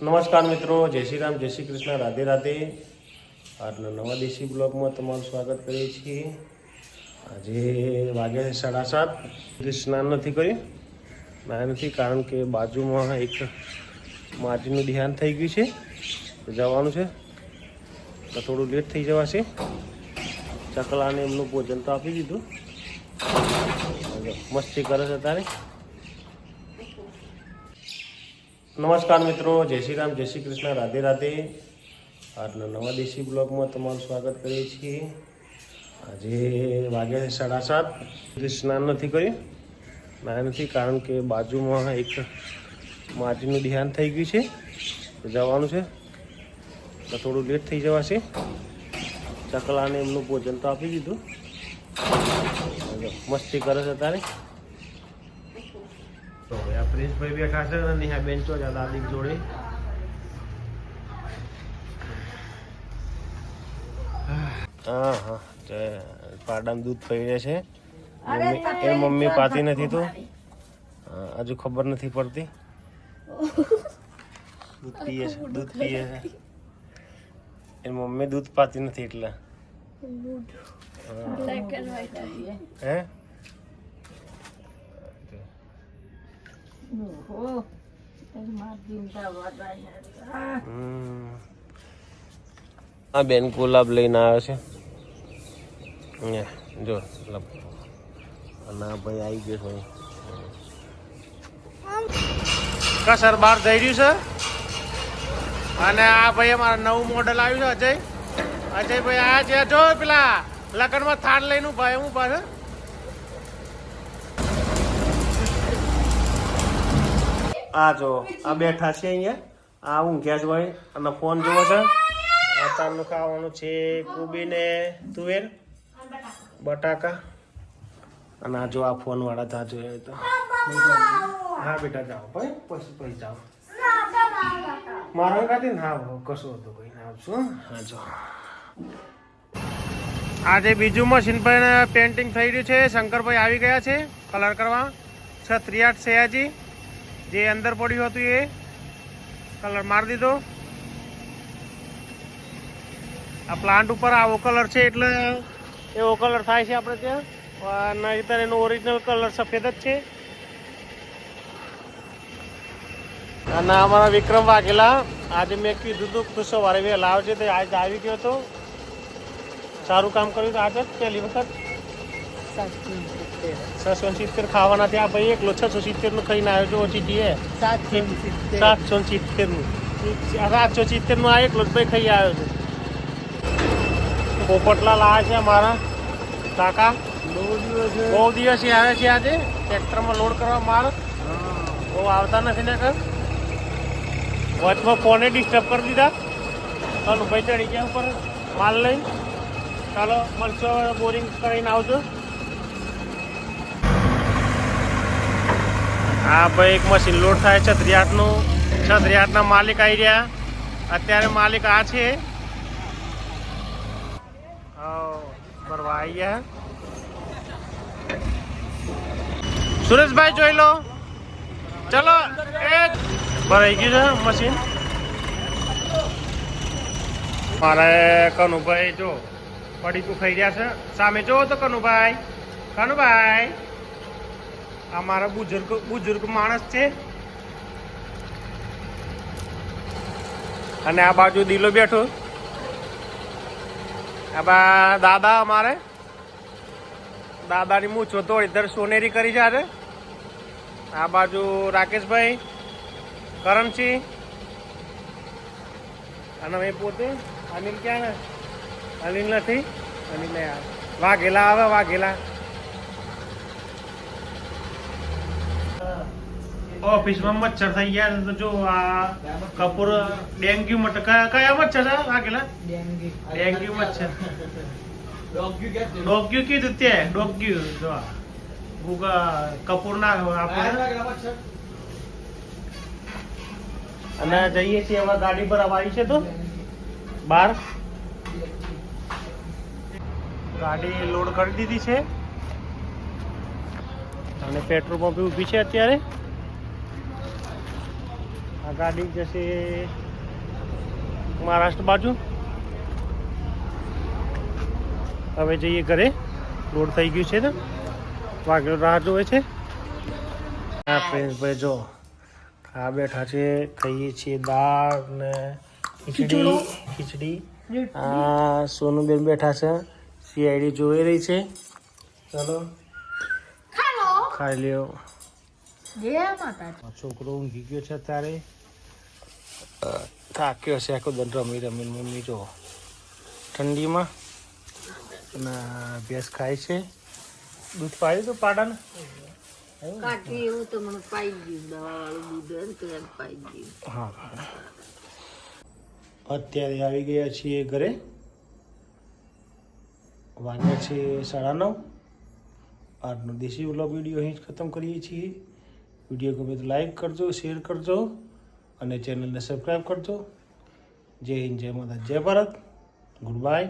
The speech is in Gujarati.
નમસ્કાર મિત્રો, જય શ્રી રામ, જય શ્રી કૃષ્ણ, રાધે રાધે. આજના નવા દેશી બ્લોગમાં તમારું સ્વાગત કરીએ છીએ. આજે વાગે 7:30. સ્નાન નથી કર્યું, નાયા નથી, કારણ કે બાજુમાં એક માજીનું ધ્યાન થઈ ગયું છે, જવાનું છે તો થોડું લેટ થઈ જવાશે. ચકલાને એમનું ભોજન તો આપી દીધું, મસ્તી કરે છે તારે. નમસ્કાર મિત્રો, જય શ્રી રામ, જય શ્રી કૃષ્ણ, રાધે રાધે. આજના નવા દેશી બ્લોગમાં તમારું સ્વાગત કરીએ છીએ. આજે વાગે 7:30. સ્નાન નથી કર્યું, નાયા નથી, કારણ કે બાજુમાં એક માજીનું ધ્યાન થઈ ગયું છે, જવાનું છે તો થોડું લેટ થઈ જવાશે. ચકલાને એમનું ભોજન તો આપી દીધું, મસ્તી કરે છે તારે. તો આ પ્રિન્સભાઈ બેઠા છે અને આ બેન્ચો છે દાદી જોડે. હા હા, પાડામાં દૂધ પીડે છે. એ મમ્મી પાતી નથી તો હજુ ખબર નથી પડતી. દૂધ પીએ છે એ મમ્મી દૂધ પાતી નથી એટલે. હે આ બેન ગુલાબ લઈને આવ્યો છે. જો ના ભાઈ આવી ગયો છે. કસર બહાર જઈ રહ્યું છે અને આ ભાઈ અમારા નવું મોડલ આવ્યું છે. અજયભાઈ આયા છે. જો પેલા લગ્નમાં થાળ લઈને ભાઈ હું પાછળ આ જો આ બેઠા છે અહીંયા. આ ઊંઘ્યા જ હોય અને ફોન જોવો છે. અત્યારનું ખાવાનું છે કોબીને તુવેર બટાકા. અને આ જો આ ફોન વાળા ત્યાં જોઈએ તો હા બેટા જાઓ ભાઈ, પછી જાઓ મારા ખાતી ને. હા કશું હતું ભાઈ, આવશું. હા જો આજે બીજું મશીન પર પેન્ટિંગ થઈ રહ્યું છે. શંકરભાઈ આવી ગયા છે કલર કરવા. 638 સયાજી જે અંદર પડ્યું હતું એ કલર મારી દીધો. આ પ્લાન્ટ ઉપર આવો કલર છે એટલે એવો કલર થાય છે આપણે ત્યાં. નહીતર એનો ઓરિજિનલ કલર સફેદ જ છે. અને અમારા વિક્રમ વાઘેલા આજે મેં કીધું હતું તો સવારે વહેલા આવશે તો આજે આવી ગયો હતો. સારું કામ કર્યું હતું આજે પહેલી વખત. 670 ખાવાના થયા ભાઈ. એકલો 670 નું ખાઈને આવ્યો છો. ઓછી જઈએ 770 નું 770 નું આ એકલો જ ભાઈ ખાઈ આવ્યો છે. પોપટલાલ આવે છે અમારા કાકા. બહુ દિવસ આવે છે. આજે ટ્રેક્ટરમાં લોડ કરવા માલ બહુ આવતા નથી ને કર. વચમાં ફોને ડિસ્ટર્બ કરી દીધા. ચાલો ભાઈ ચડી ગયા ઉપર માલ લઈ. ચાલો મળશો, બોરિંગ કરીને આવજો. હા ભાઈ એક મશીન લોડ થાય 638 નું. 638 ના માલિક આવી રહ્યા. અત્યારે માલિક આ છે. ભરવા આવી ગયા. સુરેશભાઈ જોઈ લો. ચલો એ ભરાઈ ગયું છે મશીન. મારે કનુભાઈ જો પડીકું ખાઈ રહ્યા છે. સામે જોવો તો કનુભાઈ. આ મારા બુજુર્ગ માણસ છે. અને આ બાજુ દિલો બેઠો. આ દાદા અમારે દાદાની મૂછો તો ઇધર સોનેરી કરી છે આજે. આ બાજુ રાકેશભાઈ, કરણસિંહ અને એ પોતે. અનિલ ક્યાં ને? અનિલ નથી. અનિલ વાઘેલા આવે. વાઘેલા ઓફિસમાં મચ્છર થઈ ગયા તો જો આ કપૂર ડેન્ગ્યુ મચ્છર. કયા મચ્છર છે વાઘેલા? ડેન્ગ્યુ મચ્છર. ડોગ્યુ કીધું તે ડોગ્યુ જો કપૂર ના આપણે. અને જઈએ છીએ હવે ગાડી પર આવી છે તો બહાર ગાડી લોડ કરી દીધી છે અને પેટ્રોલ પંપે ઊભી છે અત્યારે. આ ગાડી જશે મહારાષ્ટ્ર બાજુ. હવે જઈએ ઘરે. લોડ થઈ ગયું છે ને વાગેલો રાહ જોવે છે. આ પ્રિન્સભાઈ જો આ બેઠા છે, ખાઈએ છીએ દાળ ને ખીચડી. આ સોનુબેન બેઠા છે, સીઆઈડી જોઈ રહી છે. ચલો ખાઈ લ્યો. છોકરો ઊંઘી ગયો છે અત્યારે, થાક્યો છે આખો દંડ રમી રમીને. મમ્મી જો ઠંડીમાં અને ભેંસ ખાય છે. દૂધ પાયું તો પાડાને કાકી એવું તો મને પાઈ ગયું, દવાવાળું દૂધ હોય ને તો એમ પાઈ ગયું. હા. અત્યારે આવી ગયા છીએ ઘરે. વાગ્યા છે 9:30. આજનો દેશી વ્લોગ વિડીયો અહીં જ ખતમ કરીએ છીએ. વિડીયો ગમે તો લાઈક કરજો, શેર કરજો અને ચેનલને સબસ્ક્રાઈબ કરજો. જય હિન્દ, જય માતા, જય ભારત. Good bye.